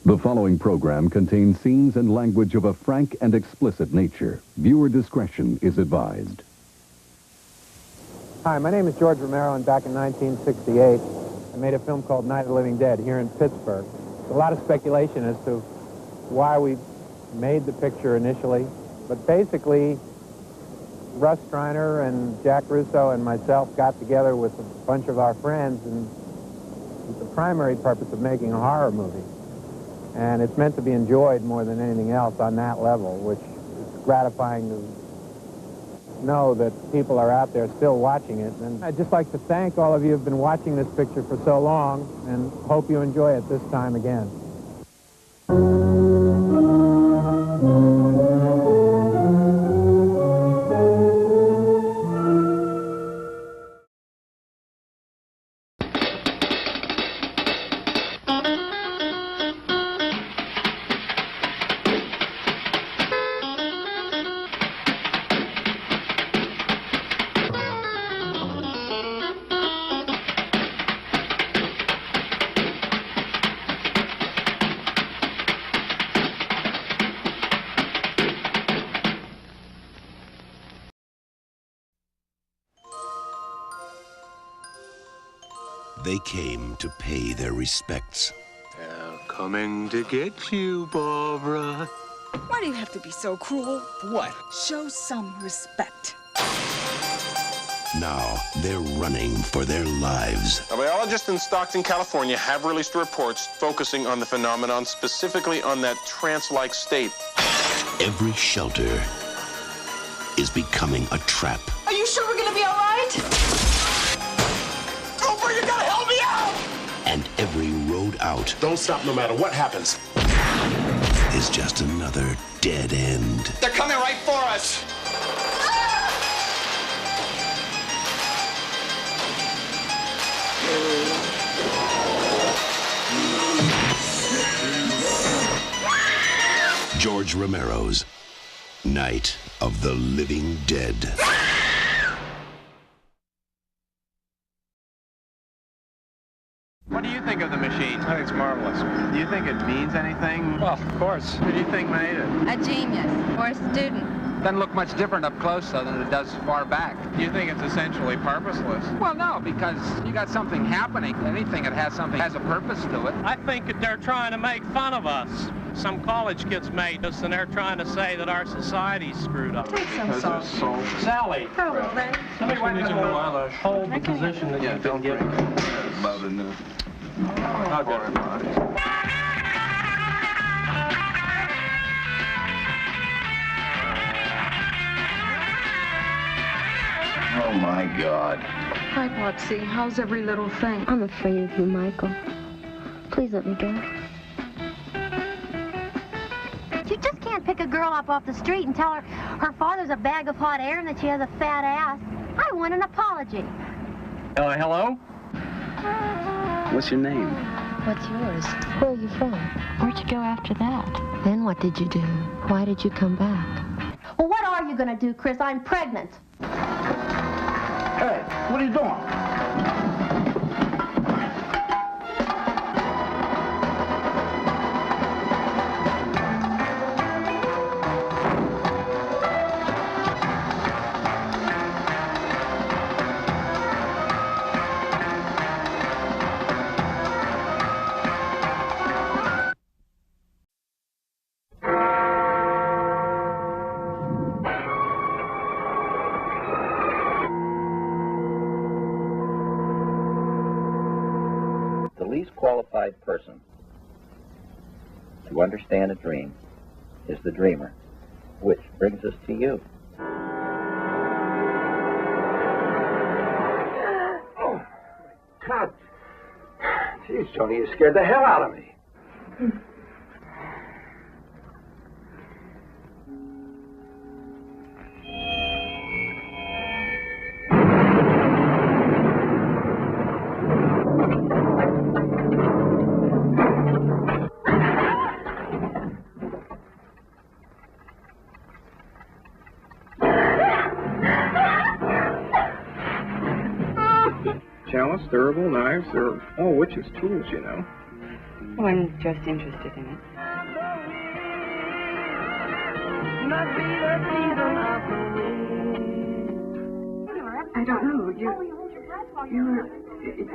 The following program contains scenes and language of a frank and explicit nature. Viewer discretion is advised. Hi, my name is George Romero, and back in 1968, I made a film called Night of the Living Dead here in Pittsburgh. There's a lot of speculation as to why we made the picture initially, but basically, Russ Striner and Jack Russo and myself got together with a bunch of our friends, and with the primary purpose of making a horror movie. And it's meant to be enjoyed more than anything else on that level, which is gratifying to know that people are out there still watching it. And I'd just like to thank all of you who have been watching this picture for so long, and hope you enjoy it this time again. They came to pay their respects. They're coming to get you, Barbara. Why do you have to be so cruel? What? Show some respect. Now they're running for their lives. A biologist in Stockton, California have released reports focusing on the phenomenon, specifically on that trance-like state. Every shelter is becoming a trap. Are you sure we're gonna be all right? Cooper, you gotta help me out! And every road out Don't stop no matter what happens. is just another dead end. They're coming right for us! George Romero's Night of the Living Dead. What do you think of the machine? I think it's marvelous. Do you think it means anything? Well, of course. Who do you think made it? A genius or a student. Doesn't look much different up close, though, than it does far back. Do you think it's essentially purposeless? Well, no, because you got something happening. Anything that has something has a purpose to it. I think that they're trying to make fun of us. Some college kids made us, and they're trying to say that our society's screwed up. Take some salt. Sally, Probably. let me wipe this one. Hold the position that you've been given. About enough. I'll get it. Oh, my God. Hi, Popsy. How's every little thing? I'm afraid of you, Michael. Please let me go. You just can't pick a girl up off the street and tell her her father's a bag of hot air and that she has a fat ass. I want an apology. Hello? What's your name? What's yours? Where are you from? Where'd you go after that? Then what did you do? Why did you come back? Well, what are you going to do, Chris? I'm pregnant. Hey, what are you doing? The least qualified person to understand a dream is the dreamer, which brings us to you. Oh, God. Jeez, Tony, you scared the hell out of me. Chalice, durable, knives, they're all witches' tools, you know. Well, I'm just interested in it. I don't know.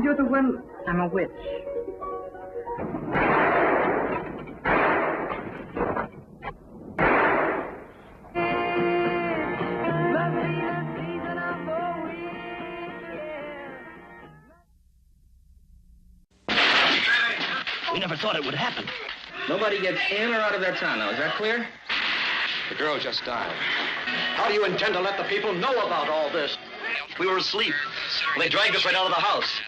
You're the one. I'm a witch. We never thought it would happen. Nobody gets in or out of their town now. Is that clear? The girl just died. How do you intend to let the people know about all this? We were asleep. They dragged us right out of the house.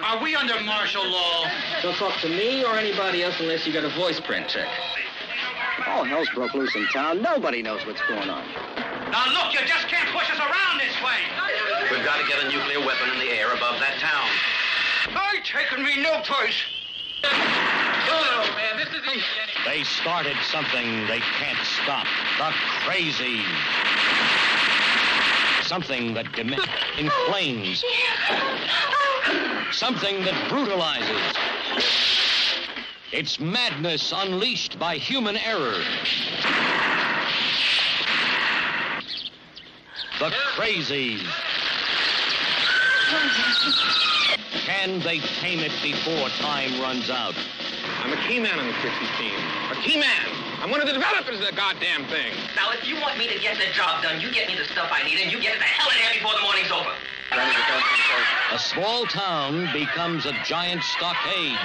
Are we under martial law? Don't talk to me or anybody else unless you got a voice print check. All hell's broke loose in town. Nobody knows what's going on. Now look, you just can't push us around this way. We've got to get a nuclear weapon in the air above that town. I taking me no place. Oh, man, this isn't easy. They started something they can't stop. The crazy. Something that inflames. Something that brutalizes. It's madness unleashed by human error. The crazy. Can they tame it before time runs out? I'm a key man on the 50 team. A key man. I'm one of the developers of the goddamn thing. Now, if you want me to get the job done, you get me the stuff I need, and you get the hell in here before the morning's over. A small town becomes a giant stockade.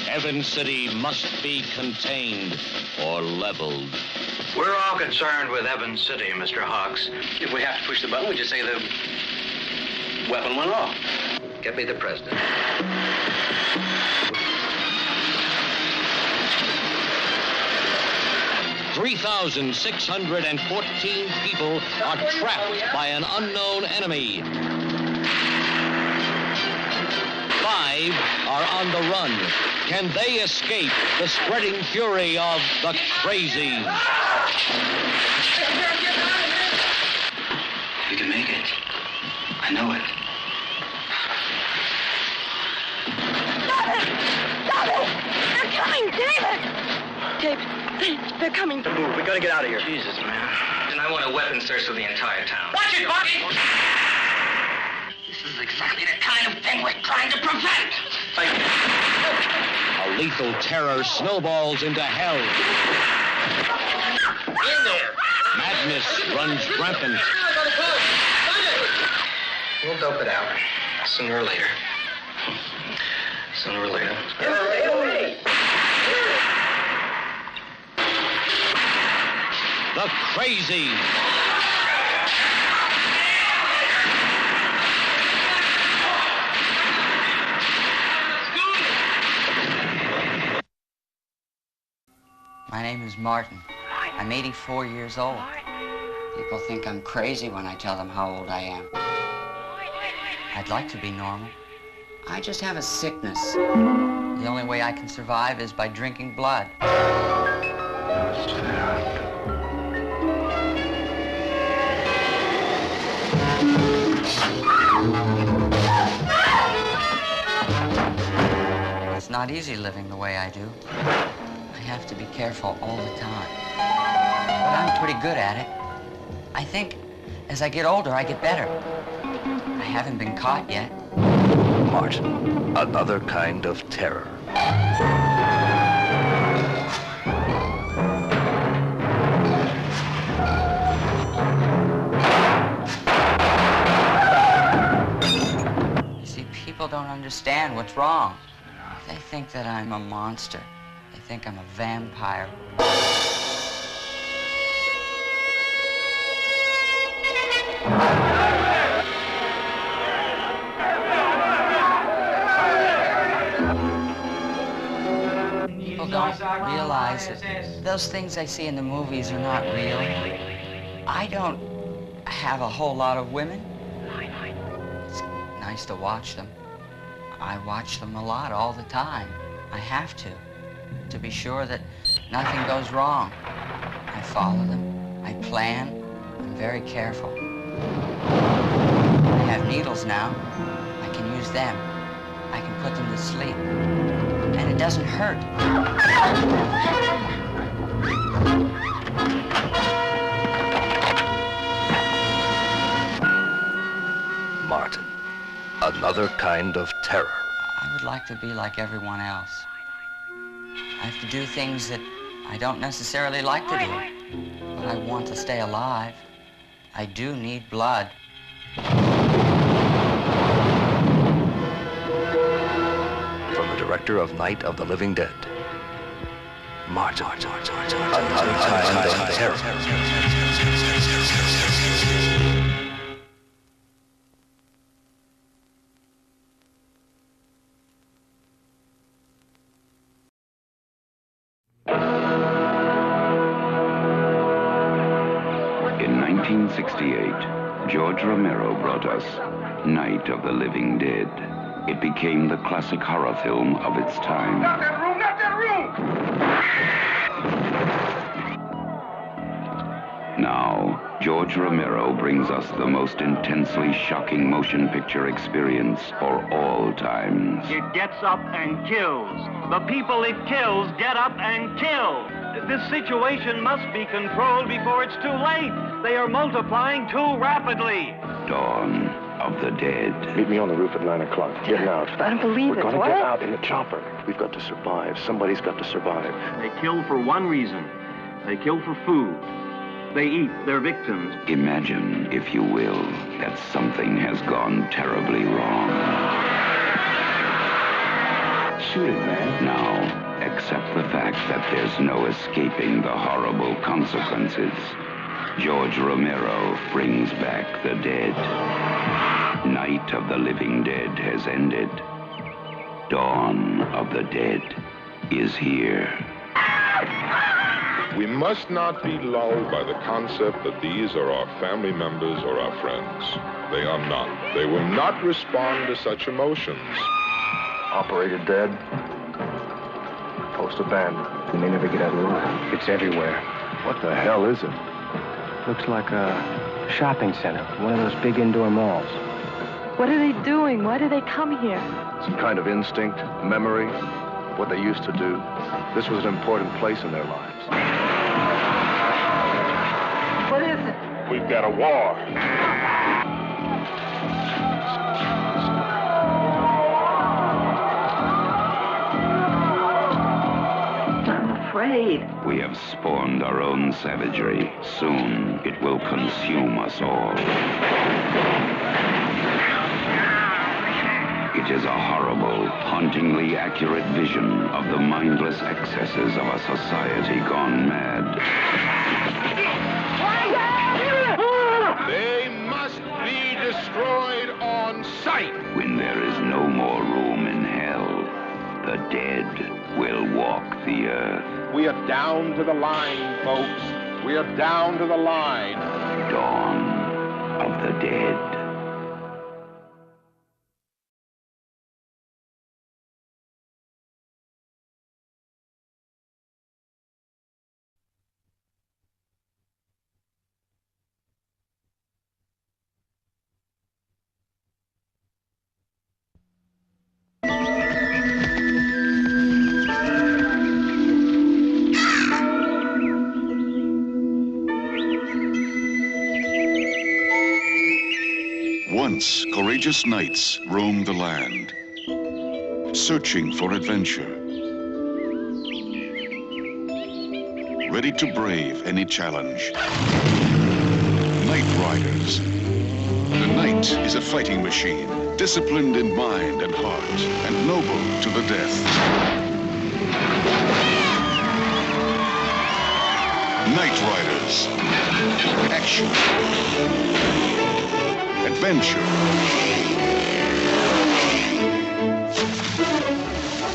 Evans City must be contained or leveled. We're all concerned with Evans City, Mr. Hawks. If we have to push the button, we just say the weapon went off. Get me the president. 3,614 people are trapped by an unknown enemy. 5 are on the run. Can they escape the spreading fury of the crazies? We can make it. I know it. Stop it! They're coming, David! David, they're coming. Move. We gotta get out of here. Jesus, man. And I want a weapon search of the entire town. Watch it, Bucky! This is exactly the kind of thing we're trying to prevent. A lethal terror snowballs into hell. In there. Madness runs rampant. We'll dope it out. Sooner or later. Sooner or later. The crazy. My name is Martin. I'm 84 years old. People think I'm crazy when I tell them how old I am. I'd like to be normal. I just have a sickness. The only way I can survive is by drinking blood. It's not easy living the way I do. I have to be careful all the time. But I'm pretty good at it. I think as I get older, I get better. I haven't been caught yet. Martin, another kind of terror. You see, people don't understand what's wrong. They think that I'm a monster. They think I'm a vampire. People don't realize that those things I see in the movies are not real. I don't have a whole lot of women. It's nice to watch them. I watch them a lot, all the time. I have to be sure that nothing goes wrong. I follow them. I plan. I'm very careful. I have needles now. I can use them. I can put them to sleep. And It doesn't hurt. Martin, another kind of terror. I would like to be like everyone else. I have to do things that I don't necessarily like to do, but I want to stay alive. I do need blood. From the director of Night of the Living Dead, Martin, another kind of terror. In 1968, George Romero brought us Night of the Living Dead. It became the classic horror film of its time. Not that room! Not that room! Now, George Romero brings us the most intensely shocking motion picture experience for all times. It gets up and kills. The people it kills get up and kill. This situation must be controlled before it's too late. They are multiplying too rapidly. Dawn of the Dead. Meet me on the roof at 9 o'clock. Getting out. I don't believe it. We're going to What? get out in the chopper. We've got to survive. Somebody's got to survive. They kill for one reason. They kill for food. They eat their victims. Imagine, if you will, that something has gone terribly wrong. Shoot it, man. Now, accept the fact that there's no escaping the horrible consequences. George Romero brings back the dead. Night of the Living Dead has ended. Dawn of the Dead is here. We must not be lulled by the concept that these are our family members or our friends. They are not. They will not respond to such emotions. Operator dead. Post abandoned. We may never get out alive. It's everywhere. What the hell is it? Looks like a shopping center, one of those big indoor malls. What are they doing? Why do they come here? Some kind of instinct, memory, what they used to do. This was an important place in their lives. What is it? We've got a war. Afraid. We have spawned our own savagery. Soon, it will consume us all. It is a horrible, hauntingly accurate vision of the mindless excesses of a society gone mad. They must be destroyed on sight. When there is no more room in hell, the dead will walk the earth. We are down to the line, folks. We are down to the line. Dawn of the Dead. Once, courageous knights roamed the land, searching for adventure, ready to brave any challenge. Night Riders. The knight is a fighting machine, disciplined in mind and heart, and noble to the death. Night Riders. Action. Adventure.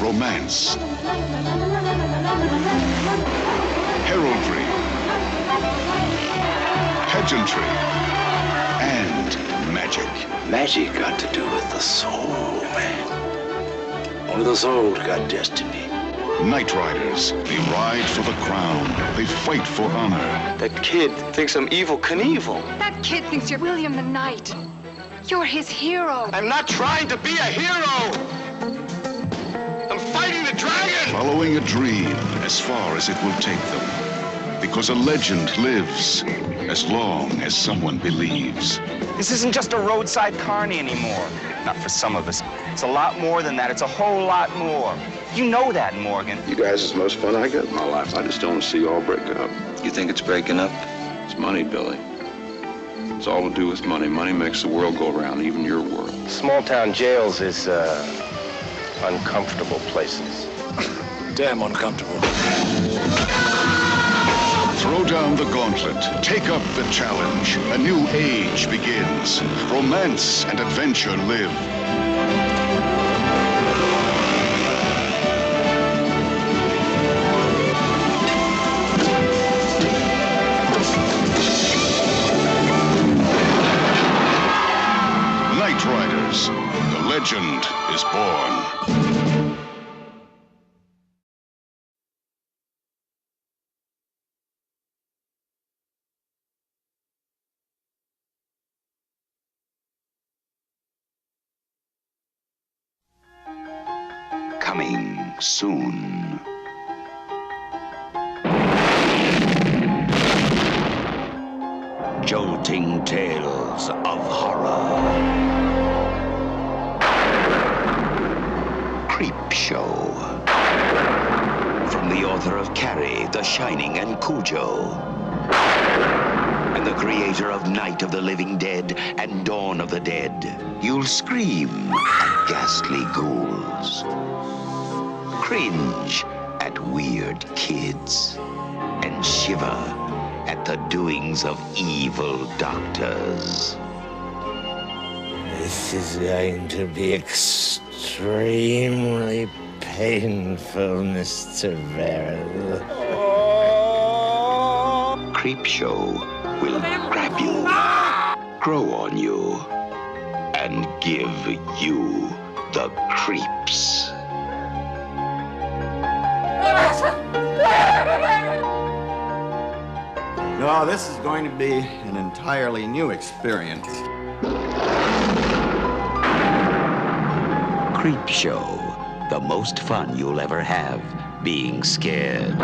Romance. Heraldry. Pageantry. And magic. Magic got to do with the soul, man. Only the soul's got destiny. Night Riders. They ride for the crown. They fight for honor. That kid thinks I'm Evel Knievel. That kid thinks you're William the Knight. You're his hero. I'm not trying to be a hero. I'm fighting the dragon. following a dream as far as it will take them. Because a legend lives as long as someone believes. This isn't just a roadside carny anymore. Not for some of us. It's a lot more than that. It's a whole lot more. You know that, Morgan. You guys is the most fun I get in my life. I just don't see y'all breaking up. You think it's breaking up? It's money, Billy. It's all to do with money. Money makes the world go around, even your world. Small-town jails is, uncomfortable places. Damn uncomfortable. Throw down the gauntlet. Take up the challenge. A new age begins. Romance and adventure live. Night Riders. The legend is born. Coming soon. Jolting tales of horror. Creep Show. From the author of Carrie, The Shining, and Cujo. And the creator of Night of the Living Dead and Dawn of the Dead. You'll scream at ghastly ghouls. Cringe at weird kids. And shiver at the doings of evil doctors. This is going to be extremely painful, Mr. Verrill. Creep Show will grab you, grow on you, and give you the creeps. No, this is going to be an entirely new experience. Creep Show, the most fun you'll ever have being scared.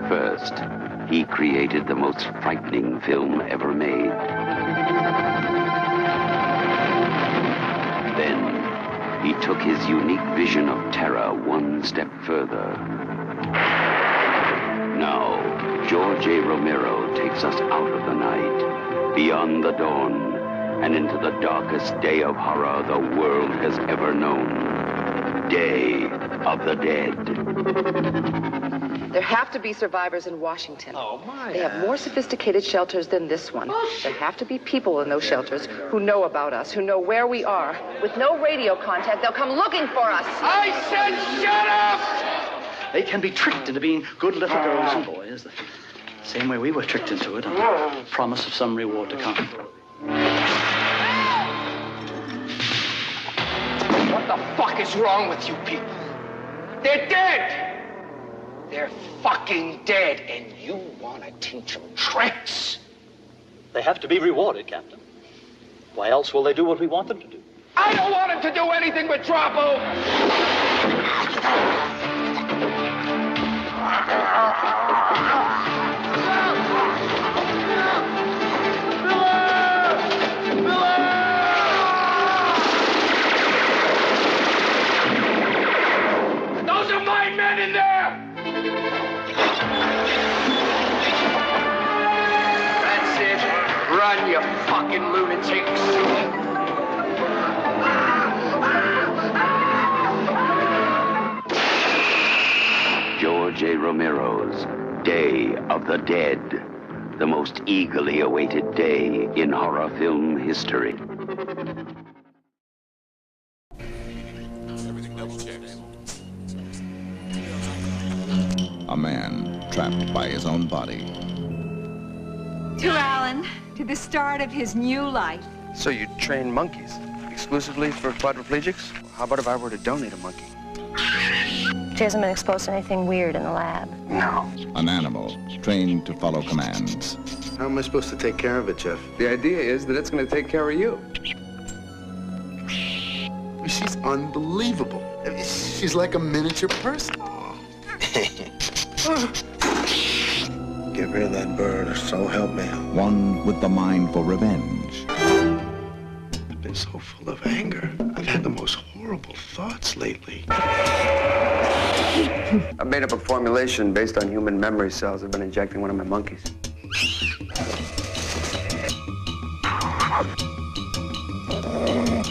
First, he created the most frightening film ever made. Then, he took his unique vision of terror one step further. Now, George A. Romero takes us out of the night, beyond the dawn, and into the darkest day of horror the world has ever known. Day of the Dead. There have to be survivors in Washington. Oh, my. They have more sophisticated shelters than this one. There have to be people in those shelters who know about us, who know where we are. With no radio contact, they'll come looking for us. I said shut up! They can be tricked into being good little girls and boys, the same way we were tricked into it on the promise of some reward to come. What the fuck is wrong with you people? They're dead! They're fucking dead, and you want to teach them tricks? They have to be rewarded, Captain. Why else will they do what we want them to do? I don't want them to do anything but Drapo! Those are my men in there! That's it. Run, you fucking lunatics. George A. Romero's Day of the Dead, the most eagerly awaited day in horror film history. A man trapped by his own body. To Alan, to the start of his new life. So you train monkeys exclusively for quadriplegics? How about if I were to donate a monkey? She hasn't been exposed to anything weird in the lab. No. An animal trained to follow commands. How am I supposed to take care of it, Jeff? The idea is that it's going to take care of you. She's unbelievable. She's like a miniature person. Get rid of that bird, or so help me. One with the mind for revenge. I've been so full of anger. I've had the most horrible thoughts lately. I've made up a formulation based on human memory cells I've been injecting one of my monkeys.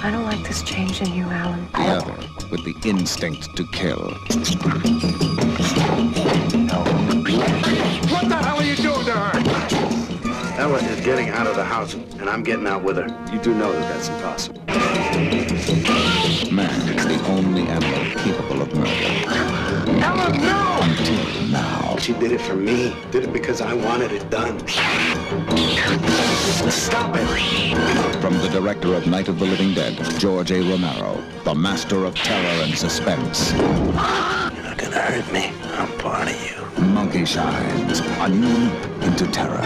I don't like this change in you, Alan. The other with the instinct to kill. What the hell are you doing to her? Ella is getting out of the house, and I'm getting out with her. You do know that that's impossible. Man is the only animal capable of murder. Ella, no! Until now. She did it for me. Did it because I wanted it done. Stop it! From the director of Night of the Living Dead, George A. Romero, the master of terror and suspense. You're not gonna hurt me. I'm part of you. Monkey Shines, a new into terror.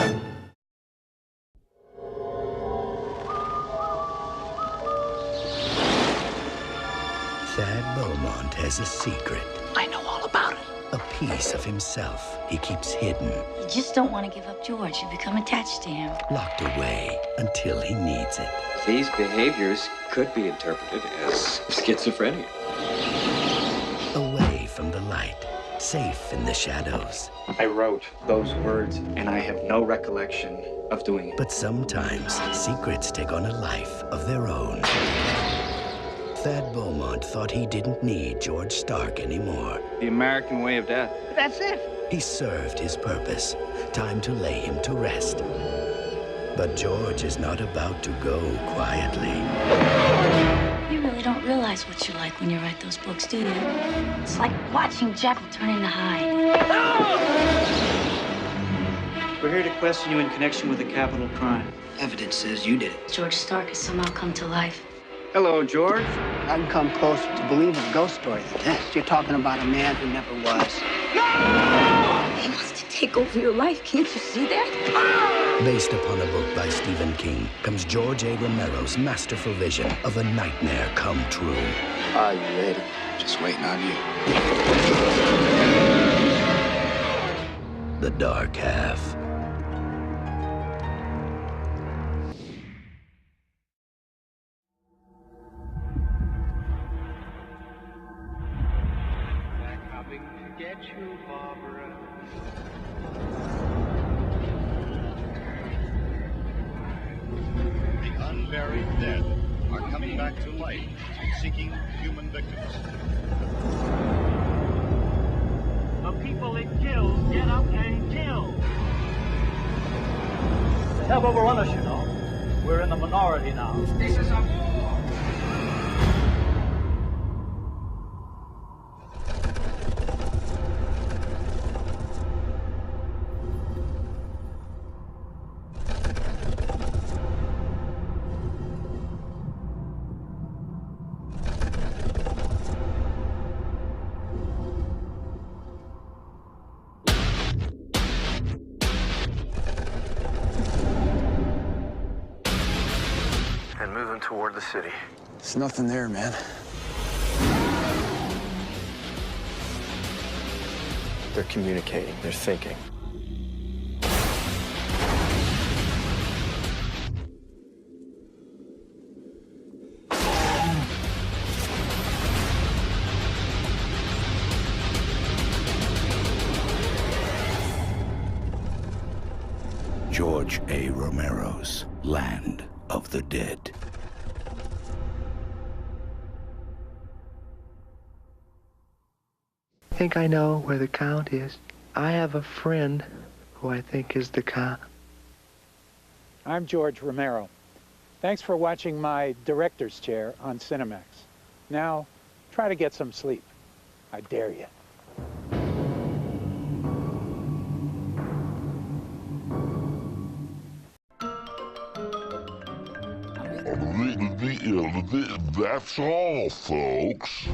Thad Beaumont has a secret. I know all about it. A piece of himself he keeps hidden. You just don't want to give up George. You become attached to him. Locked away until he needs it. These behaviors could be interpreted as schizophrenia. Away from the light, safe in the shadows. I wrote those words, and I have no recollection of doing it. But sometimes secrets take on a life of their own. Thad Beaumont thought he didn't need George Stark anymore. The American way of death. That's it. He served his purpose. Time to lay him to rest. But George is not about to go quietly. You really don't realize what you're like when you write those books, do you? It's like watching Jekyll turn into Hyde. We're here to question you in connection with a capital crime. Evidence says you did it. George Stark has somehow come to life. Hello, George. I'd come closer to believing a ghost story than this. You're talking about a man who never was. He wants to take over your life. Can't you see that? Based upon a book by Stephen King, comes George A. Romero's masterful vision of a nightmare come true. Are you ready? Just waiting on you. The Dark Half. Get you, Barbara. The unburied dead are coming back to life, seeking human victims. The people it kills get up and kill. They have overrun us, you know. We're in the minority now. This is a war. And moving toward the city. There's nothing there, man. They're communicating. They're thinking. George A. Romero's Land of the Dead. I think I know where the Count is. I have a friend who I think is the Count. I'm George Romero. Thanks for watching my director's chair on Cinemax. Now, try to get some sleep. I dare you. That's all, folks.